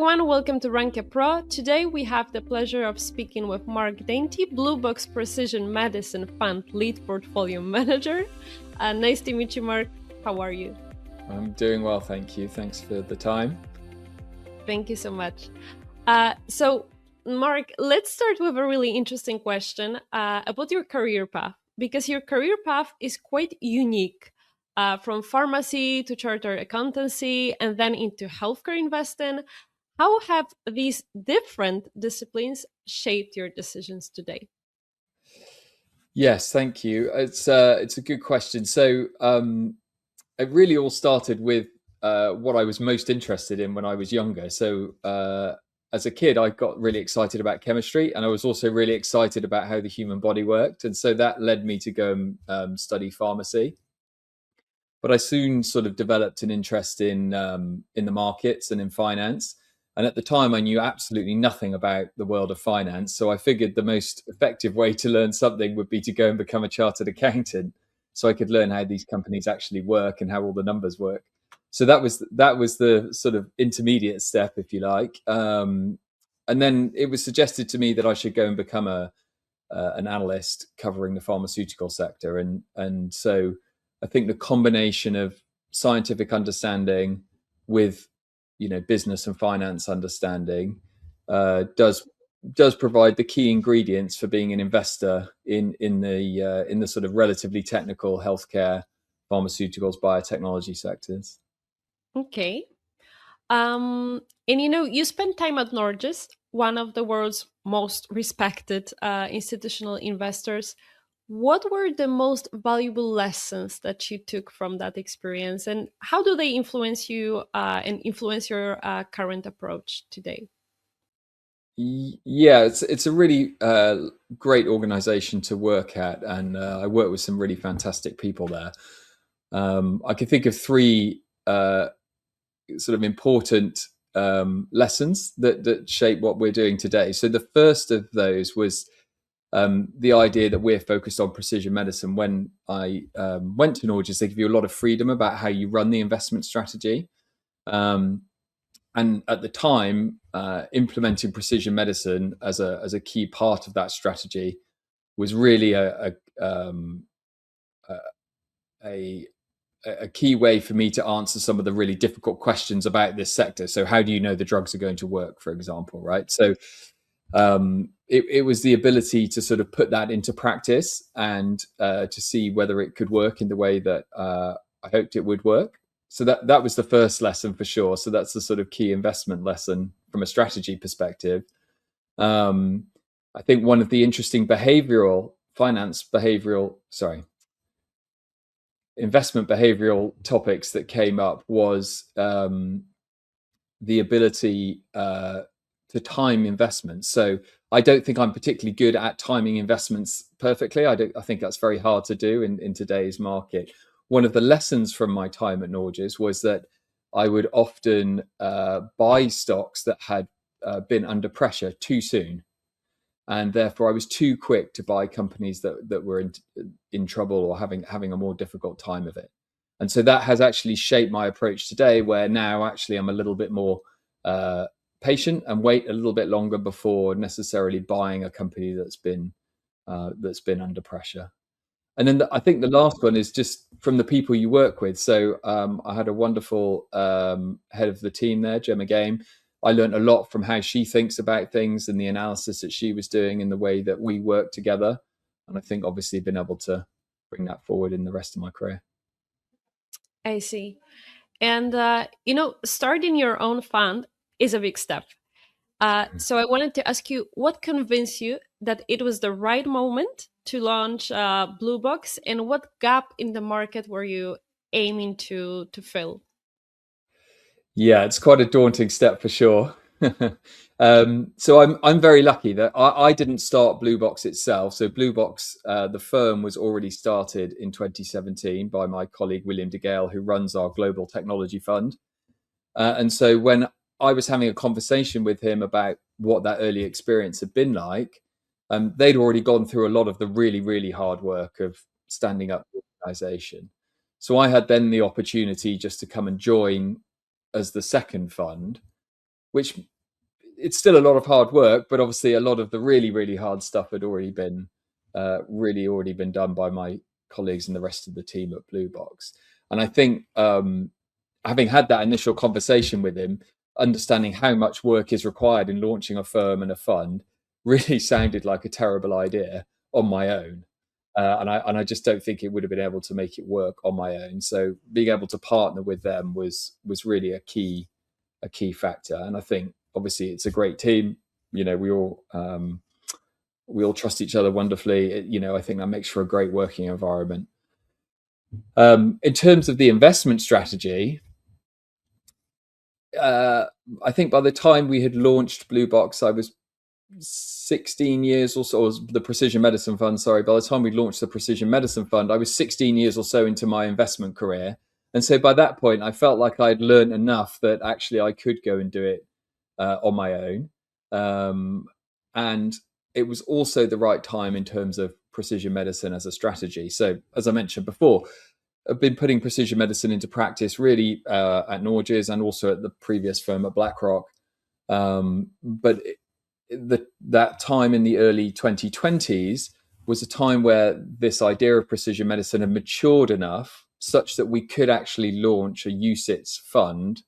everyone, welcome to RankiaPro. Today we have the pleasure of speaking with Mark Dainty, BlueBox Precision Medicine Fund Lead Portfolio Manager. Nice to meet you, Mark. How are you? I'm doing well, thank you. Thanks for the time. Thank you so much. So, Mark, let's start with a really interesting question about your career path, because your career path is quite unique. From pharmacy to chartered accountancy and then into healthcare investing. How have these different disciplines shaped your decisions today? Yes, thank you. It's a good question. So it really all started with what I was most interested in when I was younger. So as a kid, I got really excited about chemistry, and I was also really excited about how the human body worked, and so that led me to go and study pharmacy. But I soon sort of developed an interest in the markets and in finance. And at the time, I knew absolutely nothing about the world of finance. So I figured the most effective way to learn something would be to go and become a chartered accountant, so I could learn how these companies actually work and how all the numbers work. So that was the sort of intermediate step, if you like. And then it was suggested to me that I should go and become an analyst covering the pharmaceutical sector. And so I think the combination of scientific understanding with business and finance understanding does provide the key ingredients for being an investor in the sort of relatively technical healthcare, pharmaceuticals, biotechnology sectors. Okay. And you spent time at Norges, one of the world's most respected institutional investors. What were the most valuable lessons that you took from that experience, and how do they influence you and influence your current approach today? Yeah, it's a really great organization to work at, and I work with some really fantastic people there. I can think of three sort of important lessons that shape what we're doing today. So the first of those was the idea that we're focused on precision medicine. When I went to Norges, they give you a lot of freedom about how you run the investment strategy. And at the time, implementing precision medicine as a key part of that strategy was really a key way for me to answer some of the really difficult questions about this sector. So how do you know the drugs are going to work, for example, right? So it was the ability to sort of put that into practice and to see whether it could work in the way that I hoped it would work. So that was the first lesson for sure. So that's the sort of key investment lesson from a strategy perspective. I think one of the interesting investment behavioral topics that came up was the ability to time investments. So I don't think I'm particularly good at timing investments perfectly. I think that's very hard to do in today's market. One of the lessons from my time at Norges was that I would often buy stocks that had been under pressure too soon, and therefore I was too quick to buy companies that were in trouble or having a more difficult time of it. And so that has actually shaped my approach today, where now actually I'm a little bit more patient and wait a little bit longer before necessarily buying a company that's been under pressure. And then I think the last one is just from the people you work with. So I had a wonderful head of the team there, Gemma Game. I learned a lot from how she thinks about things and the analysis that she was doing and the way that we work together. And I think obviously been able to bring that forward in the rest of my career. I see. And, starting your own fund is a big step. So I wanted to ask you, what convinced you that it was the right moment to launch BlueBox, and what gap in the market were you aiming to fill? Yeah, it's quite a daunting step for sure. So I'm very lucky that I didn't start BlueBox itself. So BlueBox, the firm, was already started in 2017 by my colleague William De Gale, who runs our global technology fund. And so when I was having a conversation with him about what that early experience had been like, they'd already gone through a lot of the really, really hard work of standing up the organization. So I had then the opportunity just to come and join as the second fund. which it's still a lot of hard work, but obviously a lot of the really, really hard stuff had already been done by my colleagues and the rest of the team at BlueBox. And I think having had that initial conversation with him, understanding how much work is required in launching a firm and a fund really sounded like a terrible idea on my own. And I just don't think it would have been able to make it work on my own. So being able to partner with them was really a key factor. And I think obviously it's a great team. You know, we all trust each other wonderfully. I think that makes for a great working environment. In terms of the investment strategy, I think by the time we had launched BlueBox, I was 16 years or so, or the Precision Medicine Fund, sorry. By the time we launched the Precision Medicine Fund, I was 16 years or so into my investment career. And so by that point, I felt like I'd learned enough that actually I could go and do it on my own. And it was also the right time in terms of precision medicine as a strategy. So, as I mentioned before, I've been putting precision medicine into practice really at Norges and also at the previous firm at BlackRock. But that time in the early 2020s was a time where this idea of precision medicine had matured enough such that we could actually launch a UCITS fund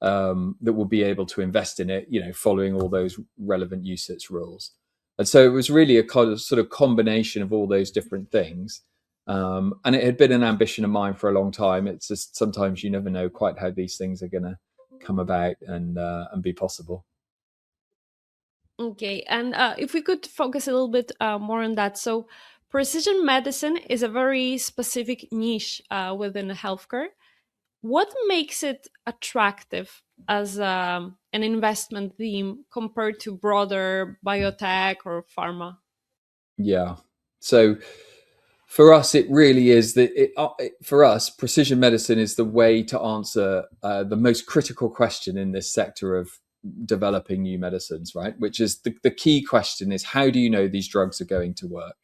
that will be able to invest in it, following all those relevant UCITS rules. And so it was really a kind of sort of combination of all those different things. And it had been an ambition of mine for a long time. It's just sometimes you never know quite how these things are going to come about and be possible. Okay, and if we could focus a little bit more on that. So, precision medicine is a very specific niche within healthcare. What makes it attractive as an investment theme compared to broader biotech or pharma? Yeah. So for us, it really is for us, precision medicine is the way to answer the most critical question in this sector of developing new medicines, right? Which is the key question is how do you know these drugs are going to work?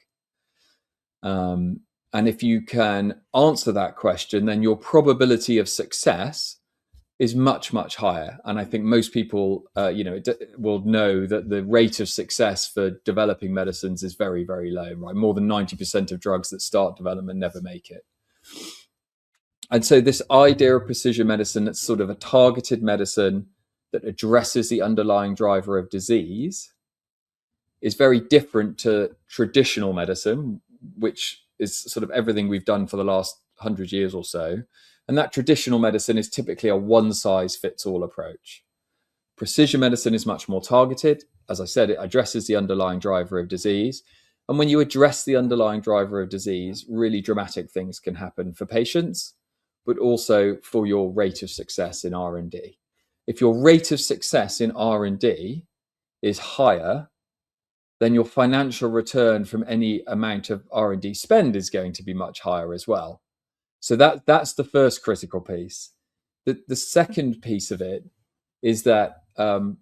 And if you can answer that question, then your probability of success is much, much higher. And I think most people, will know that the rate of success for developing medicines is very, very low, right? More than 90% of drugs that start development never make it. And so this idea of precision medicine, that's sort of a targeted medicine that addresses the underlying driver of disease, is very different to traditional medicine, which is sort of everything we've done for the last 100 years or so. And that traditional medicine is typically a one size fits all approach. Precision medicine is much more targeted. As I said, it addresses the underlying driver of disease. And when you address the underlying driver of disease, really dramatic things can happen for patients, but also for your rate of success in R&D. If your rate of success in R&D is higher, then your financial return from any amount of R&D spend is going to be much higher as well. So that's the first critical piece. The second piece of it is that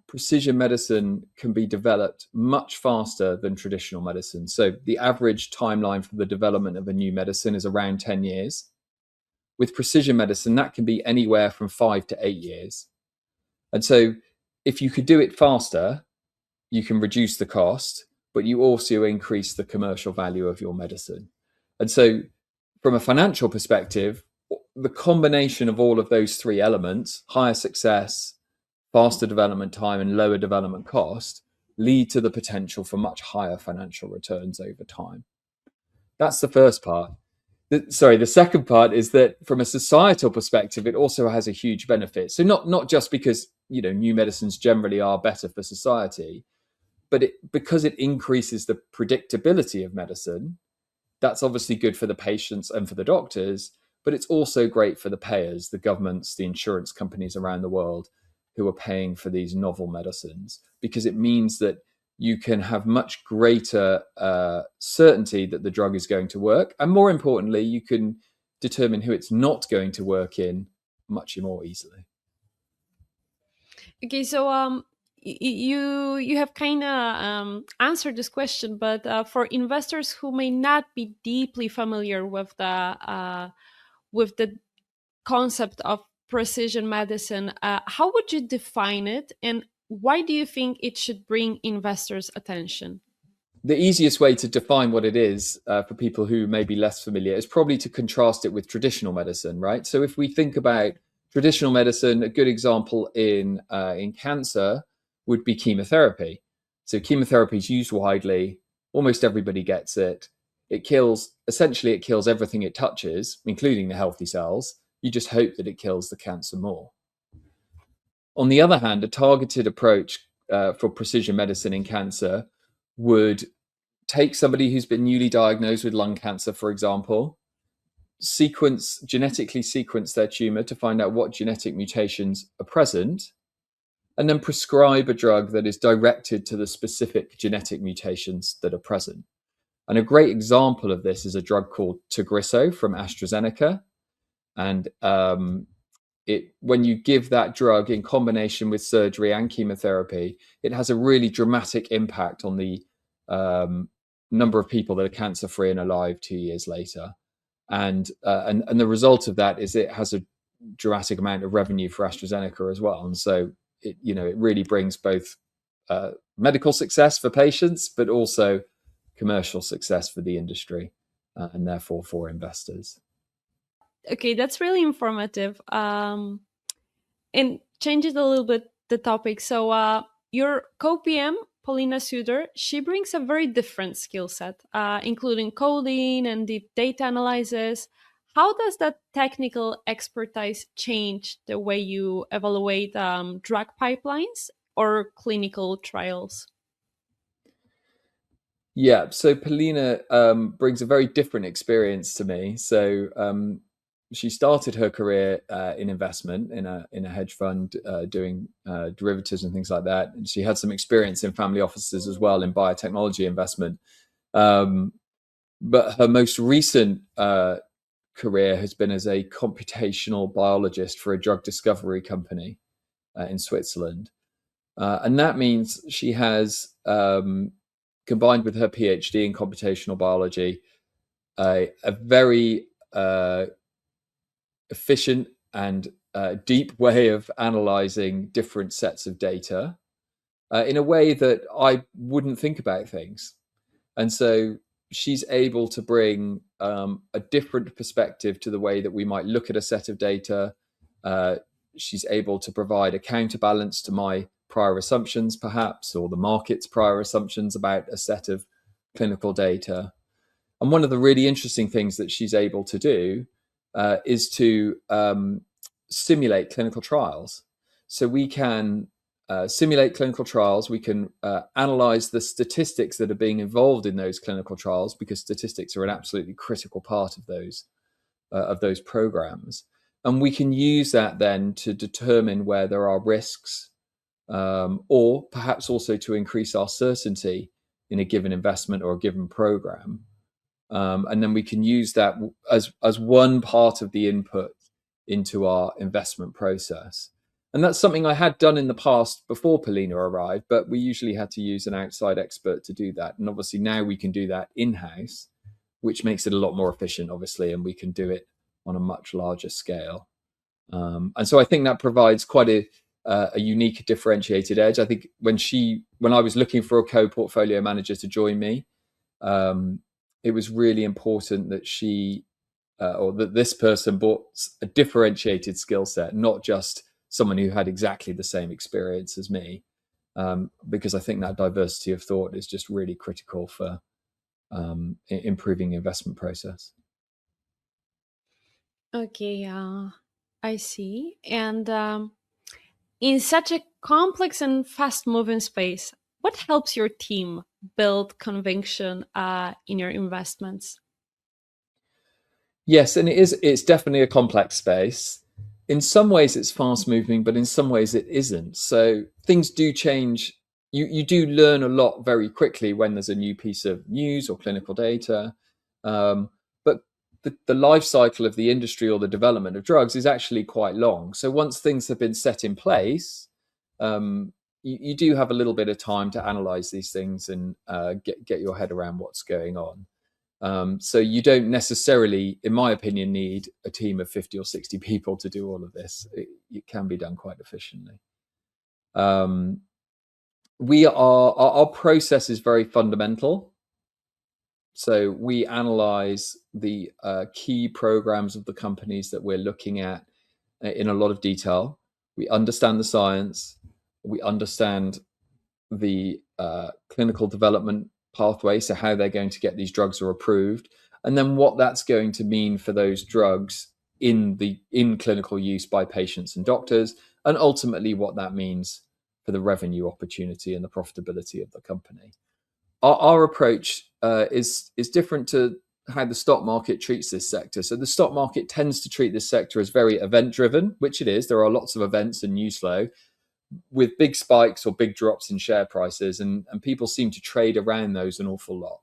precision medicine can be developed much faster than traditional medicine. So the average timeline for the development of a new medicine is around 10 years. With precision medicine, that can be anywhere from 5 to 8 years. And so if you could do it faster, you can reduce the cost, but you also increase the commercial value of your medicine. And so from a financial perspective, the combination of all of those three elements, higher success, faster development time, and lower development cost, lead to the potential for much higher financial returns over time. That's the first part. The second part is that from a societal perspective, it also has a huge benefit. So not just because new medicines generally are better for society, but because it increases the predictability of medicine. That's obviously good for the patients and for the doctors, but it's also great for the payers, the governments, the insurance companies around the world who are paying for these novel medicines, because it means that you can have much greater certainty that the drug is going to work. And more importantly, you can determine who it's not going to work in much more easily. Okay, so you have kind of answered this question, but for investors who may not be deeply familiar with the concept of precision medicine, how would you define it, and why do you think it should bring investors' attention? The easiest way to define what it is for people who may be less familiar is probably to contrast it with traditional medicine, right? So if we think about traditional medicine, a good example in cancer would be chemotherapy. So chemotherapy is used widely. Almost everybody gets it. It kills, essentially, it kills everything it touches, including the healthy cells. You just hope that it kills the cancer more. On the other hand, a targeted approach for precision medicine in cancer would take somebody who's been newly diagnosed with lung cancer, for example, genetically sequence their tumor to find out what genetic mutations are present, and then prescribe a drug that is directed to the specific genetic mutations that are present. And a great example of this is a drug called Tagrisso from AstraZeneca. And when you give that drug in combination with surgery and chemotherapy, it has a really dramatic impact on the number of people that are cancer-free and alive 2 years later. And the result of that is it has a dramatic amount of revenue for AstraZeneca as well. And so it really brings both medical success for patients, but also commercial success for the industry and therefore for investors. Okay, that's really informative. And changes a little bit the topic. So your co-PM, Polina Suter, she brings a very different skill set, including coding and deep data analysis. How does that technical expertise change the way you evaluate drug pipelines or clinical trials? Yeah, so Polina brings a very different experience to me. So she started her career in investment in a hedge fund, doing derivatives and things like that. And she had some experience in family offices as well in biotechnology investment. But her most recent career has been as a computational biologist for a drug discovery company in Switzerland. And that means she has combined with her PhD in computational biology, a very efficient and deep way of analyzing different sets of data in a way that I wouldn't think about things. And so she's able to bring a different perspective to the way that we might look at a set of data. She's able to provide a counterbalance to my prior assumptions, perhaps, or the market's prior assumptions about a set of clinical data. And one of the really interesting things that she's able to do is to simulate clinical trials. So we can simulate clinical trials. We can analyze the statistics that are being involved in those clinical trials, because statistics are an absolutely critical part of those programs. And we can use that then to determine where there are risks, or perhaps also to increase our certainty in a given investment or a given program. And then we can use that as one part of the input into our investment process. And that's something I had done in the past before Polina arrived, but we usually had to use an outside expert to do that. And obviously now we can do that in-house, which makes it a lot more efficient, obviously, and we can do it on a much larger scale. And so I think that provides quite a unique differentiated edge. I think when I was looking for a co-portfolio manager to join me, it was really important that or that this person brought a differentiated skill set, not just someone who had exactly the same experience as me, because I think that diversity of thought is just really critical for improving the investment process. Okay, I see. And in such a complex and fast moving space, what helps your team build conviction in your investments? Yes, and it's definitely a complex space. In some ways it's fast moving, but in some ways it isn't. So things do change. You do learn a lot very quickly when there's a new piece of news or clinical data. But the life cycle of the industry or the development of drugs is actually quite long. So once things have been set in place, you do have a little bit of time to analyze these things and get your head around what's going on. So you don't necessarily, in my opinion, need a team of 50 or 60 people to do all of this. It can be done quite efficiently. Our process is very fundamental. So we analyze the key programs of the companies that we're looking at in a lot of detail. We understand the science. We understand the clinical development pathway, so how they're going to get these drugs are approved, and then what that's going to mean for those drugs in clinical use by patients and doctors, and ultimately what that means for the revenue opportunity and the profitability of the company. Our approach is different to how the stock market treats this sector. So the stock market tends to treat this sector as very event driven, which it is. There are lots of events and news flow with big spikes or big drops in share prices, and people seem to trade around those an awful lot.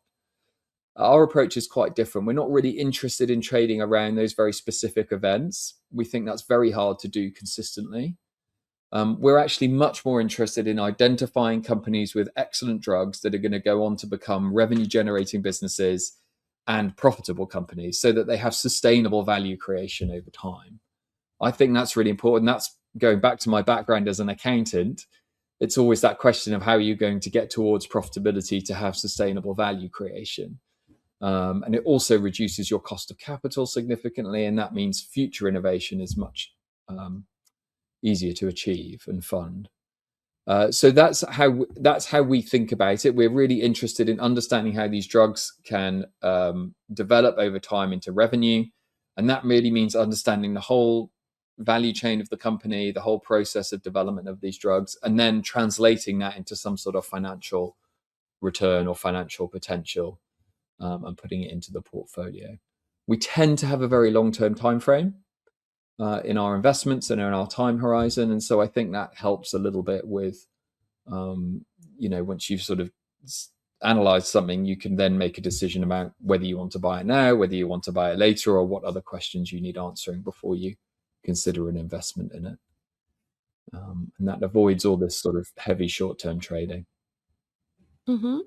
Our approach is quite different. We're not really interested in trading around those very specific events. We think that's very hard to do consistently. We're actually much more interested in identifying companies with excellent drugs that are going to go on to become revenue generating businesses and profitable companies, so that they have sustainable value creation over time. I think that's really important. That's going back to my background as an accountant. It's always that question of how are you going to get towards profitability to have sustainable value creation. And it also reduces your cost of capital significantly, and that means future innovation is much easier to achieve and fund. So that's how we think about it. We're really interested in understanding how these drugs can develop over time into revenue, and that really means understanding the whole value chain of the company, the whole process of development of these drugs, and then translating that into some sort of financial return or financial potential, and putting it into the portfolio. We tend to have a very long-term time frame in our investments and in our time horizon, and so I think that helps a little bit with, once you've sort of analyzed something, you can then make a decision about whether you want to buy it now, whether you want to buy it later, or what other questions you need answering before you consider an investment in it. And that avoids all this sort of heavy short-term trading. Mm-hmm.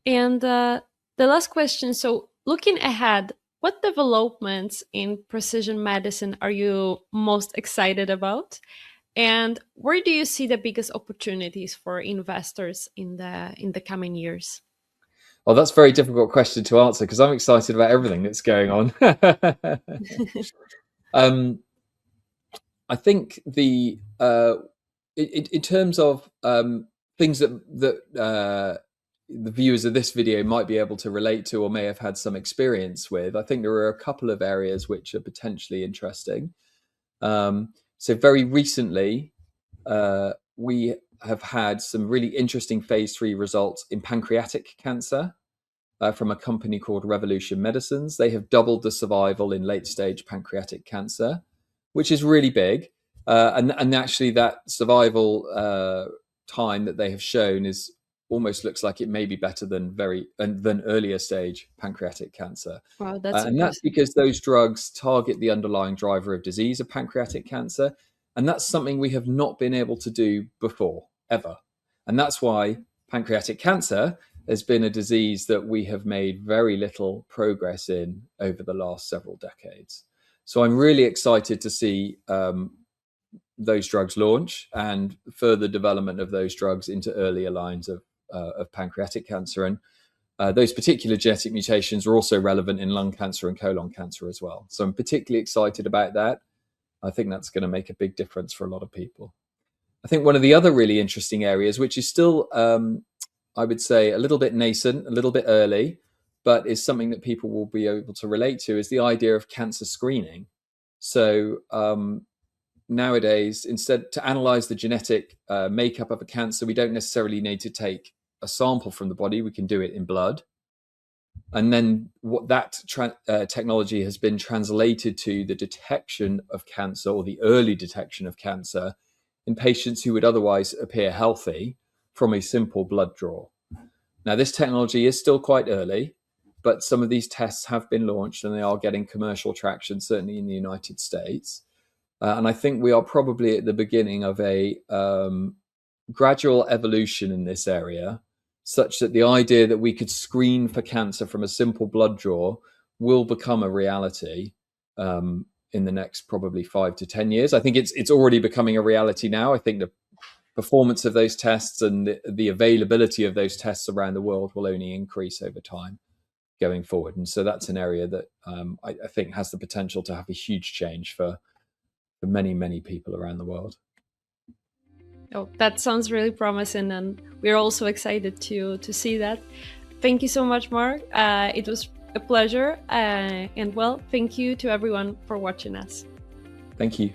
And the last question, so looking ahead, what developments in precision medicine are you most excited about? And where do you see the biggest opportunities for investors in the coming years? Well, that's a very difficult question to answer because I'm excited about everything that's going on. I think in terms of things that the viewers of this video might be able to relate to or may have had some experience with, I think there are a couple of areas which are potentially interesting. So very recently, we have had some really interesting phase 3 results in pancreatic cancer from a company called Revolution Medicines. They have doubled the survival in late stage pancreatic cancer, which is really big. And actually that survival time that they have shown is almost looks like it may be better than earlier stage pancreatic cancer. Wow, that's And that's impressive. because those drugs target the underlying driver of disease of pancreatic cancer. And that's something we have not been able to do before, ever. And that's why pancreatic cancer has been a disease that we have made very little progress in over the last several decades. So I'm really excited to see those drugs launch and further development of those drugs into earlier lines of pancreatic cancer. And those particular genetic mutations are also relevant in lung cancer and colon cancer as well. So I'm particularly excited about that. I think that's going to make a big difference for a lot of people. I think one of the other really interesting areas, which is still, I would say, a little bit nascent, a little bit early, but is something that people will be able to relate to, is the idea of cancer screening. So nowadays, instead to analyze the genetic makeup of a cancer, we don't necessarily need to take a sample from the body. We can do it in blood. And then what that technology has been translated to the detection of cancer, or the early detection of cancer in patients who would otherwise appear healthy from a simple blood draw. Now, this technology is still quite early, but some of these tests have been launched and they are getting commercial traction, certainly in the United States. And I think we are probably at the beginning of a gradual evolution in this area such that the idea that we could screen for cancer from a simple blood draw will become a reality in the next probably 5 to 10 years. I think it's already becoming a reality now. I think the performance of those tests and the availability of those tests around the world will only increase over time going forward. And so that's an area that I think has the potential to have a huge change for many, many people around the world. Oh, that sounds really promising, and we're also excited to see that. Thank you so much, Mark. It was a pleasure, and well, thank you to everyone for watching us. Thank you.